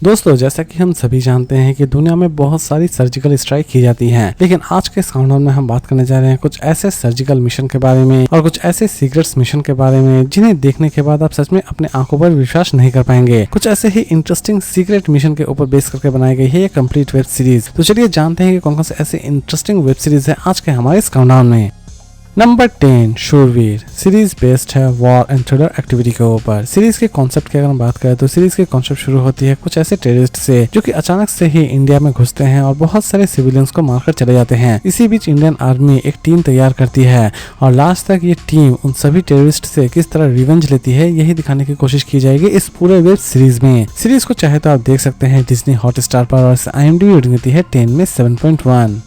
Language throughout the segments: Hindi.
दोस्तों, जैसा कि हम सभी जानते हैं कि दुनिया में बहुत सारी सर्जिकल स्ट्राइक की जाती हैं, लेकिन आज के इस काउंटडाउन में हम बात करने जा रहे हैं कुछ ऐसे सर्जिकल मिशन के बारे में और कुछ ऐसे सीक्रेट्स मिशन के बारे में जिन्हें देखने के बाद आप सच में अपने आंखों पर विश्वास नहीं कर पाएंगे। कुछ ऐसे ही इंटरेस्टिंग सीक्रेट मिशन के ऊपर बेस करके बनाई गई है ये कंप्लीट वेब सीरीज। तो चलिए जानते हैं कि कौन कौन से ऐसे इंटरेस्टिंग वेब सीरीज है आज के हमारे इस काउंटडाउन में। नंबर 10 शूरवीर सीरीज बेस्ड है वॉर एंड थ्रिलर एक्टिविटी के ऊपर। सीरीज के कॉन्सेप्ट की अगर हम बात करें तो सीरीज के कॉन्सेप्ट शुरू होती है कुछ ऐसे टेररिस्ट से जो कि अचानक से ही इंडिया में घुसते हैं और बहुत सारे सिविलियंस को मारकर चले जाते हैं। इसी बीच इंडियन आर्मी एक टीम तैयार करती है और लास्ट तक ये टीम उन सभी टेररिस्ट से किस तरह रिवेंज लेती है यही दिखाने की कोशिश की जाएगी इस पूरे वेब सीरीज में। सीरीज को चाहे तो आप देख सकते हैं डिज्नी हॉटस्टार पर और IMDb रेटिंग देती है 10 में 7.1।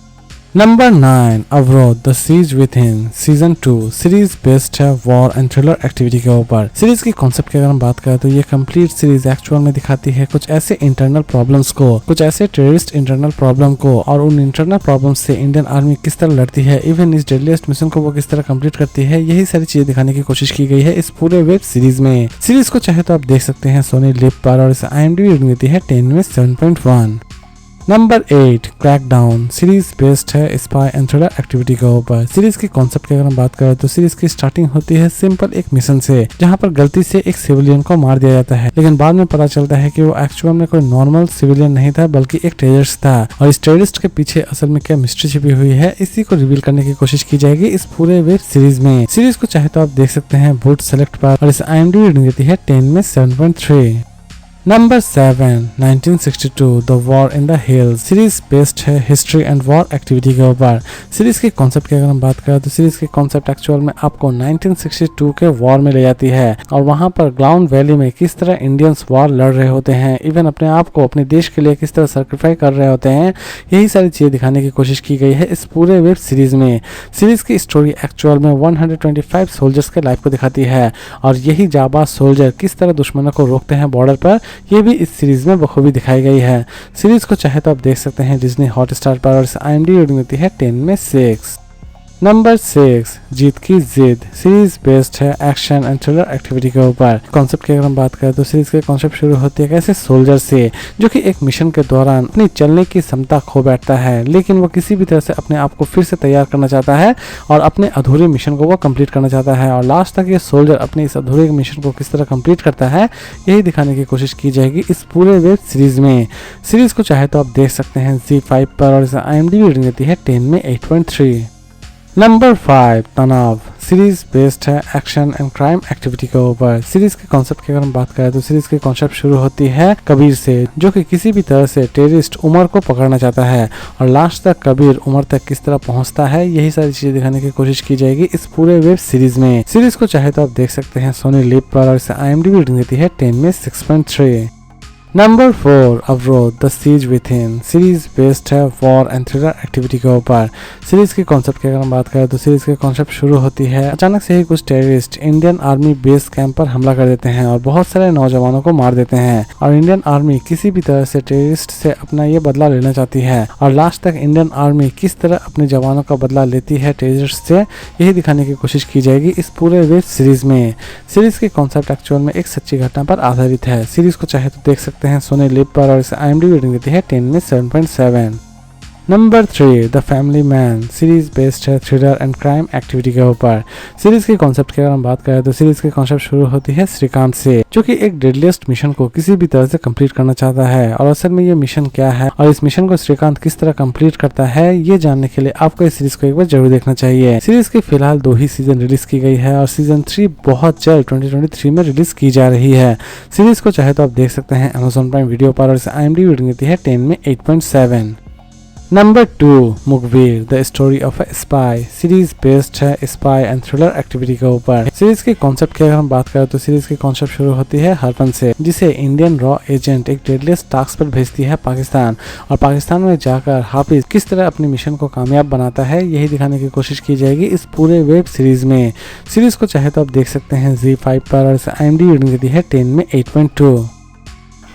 Number 9 Avrodh the siege within season 2 series based है वॉर एंड थ्रिलर एक्टिविटी के ऊपर। सीरीज की कॉन्सेप्ट की अगर हम बात करें तो ये कंप्लीट सीरीज एक्चुअल में दिखाती है कुछ ऐसे इंटरनल प्रॉब्लम्स को, कुछ ऐसे टेररिस्ट इंटरनल प्रॉब्लम को और उन इंटरनल प्रॉब्लम्स से इंडियन आर्मी किस तरह लड़ती है, इवन इस डेडलीस्ट मिशन को वो किस तरह कंप्लीट करती है, यही सारी चीजें दिखाने की कोशिश की गई है इस पूरे वेब सीरीज में। सीरीज को चाहे तो आप देख सकते हैं सोनी लिव पर और IMDb रेटिंग देती है 10 में 7.1। नंबर 8 क्रैकडाउन सीरीज बेस्ड है स्पाई एंड थ्रिलर एक्टिविटी के ऊपर। सीरीज की कॉन्सेप्ट की अगर हम बात करें तो सीरीज की स्टार्टिंग होती है सिंपल एक मिशन से जहां पर गलती से एक सिविलियन को मार दिया जाता है, लेकिन बाद में पता चलता है कि वो एक्चुअल में कोई नॉर्मल सिविलियन नहीं था बल्कि एक टेररिस्ट था और इस टेररिस्ट के पीछे असल में क्या मिस्ट्री छिपी हुई है इसी को रिवील करने की कोशिश की जाएगी इस पूरे वेब सीरीज में। सीरीज को चाहे तो आप देख सकते हैं वुड सेलेक्ट पर और IMDb रेटिंग देती है 10 में 7.3। Number 7 1962 the war in the hills series based है हिस्ट्री एंड वॉर एक्टिविटी के ऊपर। सीरीज के कॉन्सेप्ट की अगर हम बात करें तो सीरीज के कॉन्सेप्ट एक्चुअल में आपको 1962 के वॉर में ले जाती है और वहां पर ग्राउंड वैली में किस तरह इंडियंस वॉर लड़ रहे होते हैं, इवन अपने आप को अपने देश के लिए किस तरह सैक्रिफाई कर रहे होते हैं, यही सारी चीजें दिखाने की कोशिश की गई है इस पूरे वेब सीरीज में। सीरीज की स्टोरी एक्चुअल में 125 सोल्जर्स के लाइफ को दिखाती है और यही जाबाज सोल्जर किस तरह दुश्मनों को रोकते हैं बॉर्डर पर, ये भी इस सीरीज में बखूबी दिखाई गई है। सीरीज को चाहे तो आप देख सकते हैं डिज्नी हॉटस्टार पर और IMDb रेटिंग देती है 10 में 6। नंबर 6 जीत की जिद सीरीज बेस्ड है एक्शन एंड थ्रिलर एक्टिविटी के ऊपर। कॉन्सेप्ट की अगर हम बात करें तो सीरीज के कॉन्सेप्ट शुरू होती है ऐसे सोल्जर से जो कि एक मिशन के दौरान अपनी चलने की क्षमता खो बैठता है, लेकिन वो किसी भी तरह से अपने आप को फिर से तैयार करना चाहता है और अपने अधूरे मिशन को वो कंप्लीट करना चाहता है और लास्ट तक ये सोल्जर अपने इस अधूरे मिशन को किस तरह कंप्लीट करता है यही दिखाने की कोशिश की जाएगी इस पूरे वेब सीरीज में। सीरीज को चाहे तो आप देख सकते हैं ZEE5 पर और IMDb रेटिंग देती है 10 में 8.3। नंबर 5 तनाव सीरीज बेस्ड है एक्शन एंड क्राइम एक्टिविटी के ऊपर। सीरीज के कॉन्सेप्ट की अगर हम बात करें तो सीरीज के कॉन्सेप्ट शुरू होती है कबीर से जो कि किसी भी तरह से टेररिस्ट उमर को पकड़ना चाहता है और लास्ट तक कबीर उमर तक किस तरह पहुंचता है यही सारी चीजें दिखाने की कोशिश की जाएगी इस पूरे वेब सीरीज में। सीरीज को चाहे तो आप देख सकते हैं सोनी लिव पर और IMDb रेटिंग देती है 10 में 6.3। Number 4 Avrodh the siege within series based है वॉर एंड थ्रिलर एक्टिविटी के ऊपर। सीरीज के कॉन्सेप्ट की अगर हम बात करें तो सीरीज के कॉन्सेप्ट शुरू होती है अचानक से ही कुछ terrorist Indian army base camp पर हमला कर देते हैं और बहुत सारे नौजवानों को मार देते हैं और इंडियन आर्मी किसी भी तरह से टेररिस्ट से अपना ये बदला लेना चाहती है और लास्ट तक इंडियन आर्मी किस तरह अपने जवानों का बदला लेती है टेररिस्ट से यही दिखाने की कोशिश की जाएगी इस पूरे वेब सीरीज में। सीरीज के कॉन्सेप्ट एक्चुअल में एक सच्ची घटना पर आधारित है। सीरीज को चाहे तो देख सकते हैं सोनी लिव पर और IMDb रेटिंग देती है 10 में 7.7। Number 3 the family man series based है थ्रिलर एंड क्राइम एक्टिविटी के ऊपर। सीरीज के कॉन्सेप्ट की अगर हम बात करें तो सीरीज के कॉन्सेप्ट शुरू होती है श्रीकांत से जो कि एक डेडलीस्ट मिशन को किसी भी तरह से कंप्लीट करना चाहता है और असल में ये मिशन क्या है और इस मिशन को श्रीकांत किस तरह कंप्लीट करता है ये जानने के लिए आपको इस सीरीज को एक बार जरूर देखना चाहिए। सीरीज की फिलहाल 2 ही सीजन रिलीज की गई है और सीजन 3 बहुत जल्द 2023 में रिलीज की जा रही है। सीरीज को चाहे तो आप देख सकते हैं Amazon प्राइम वीडियो पर और IMDb रेटिंग देती है 10 में 8.7। नंबर 2 मुखबिर the story of a spy series based है स्पाई एंड थ्रिलर एक्टिविटी के ऊपर। सीरीज के कॉन्सेप्ट की अगर हम बात करें तो सीरीज के कॉन्सेप्ट शुरू होती है हरपन से जिसे इंडियन रॉ एजेंट एक डेडलीस्ट टास्क पर भेजती है पाकिस्तान और पाकिस्तान में जाकर हाफिज किस तरह अपनी मिशन को कामयाब बनाता है यही दिखाने की कोशिश की जाएगी इस पूरे वेब सीरीज में। सीरीज को चाहे तो आप देख सकते हैं ZEE5 पर और IMDb रेटिंग देती है 10 में 8.2।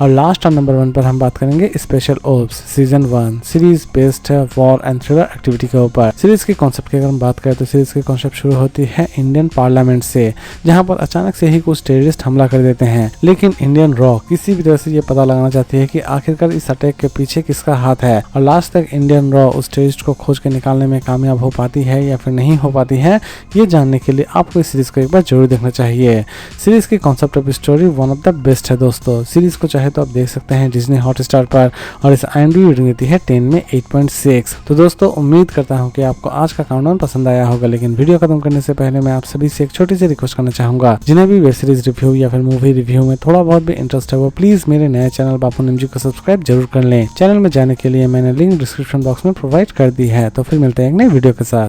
और लास्ट और नंबर 1 पर हम बात करेंगे special ops season 1 series based है वॉर एंड थ्रिलर एक्टिविटी के ऊपर। सीरीज के कॉन्सेप्ट की अगर हम बात करें तो सीरीज की कॉन्सेप्ट शुरू होती है इंडियन पार्लियामेंट से, जहां पर अचानक से ही कुछ टेररिस्ट हमला कर देते हैं, लेकिन इंडियन रॉ किसी भी तरह से ये पता लगाना चाहती है कि आखिरकार इस अटैक के पीछे किसका हाथ है, और लास्ट तक इंडियन रॉ उस टेररिस्ट को खोज के निकालने में कामयाब हो पाती है या फिर नहीं हो पाती है। ये जानने के लिए आपको इस सीरीज को एक बार जरूर देखना चाहिए। सीरीज की concept of story one of the best है दोस्तों। सीरीज को चाहे तो आप देख सकते हैं डिज्नी हॉटस्टार पर, और इस IMDb रेटिंग देती है 10 में 8.6। तो दोस्तों उम्मीद करता हूँ कि आपको आज का काउंटडाउन पसंद आया होगा, लेकिन वीडियो खत्म करने से पहले मैं आप सभी से एक छोटी सी रिक्वेस्ट करना चाहूंगा, जिन्हें भी वेब सीरीज रिव्यू या फिर मूवी रिव्यू में थोड़ा बहुत भी इंटरेस्ट है वो प्लीज मेरे नए चैनल बापू निमजी को सब्सक्राइब जरूर कर लें। चैनल में जाने के लिए मैंने लिंक डिस्क्रिप्शन बॉक्स में प्रोवाइड कर दी है। तो फिर मिलते हैं एक नई वीडियो के साथ।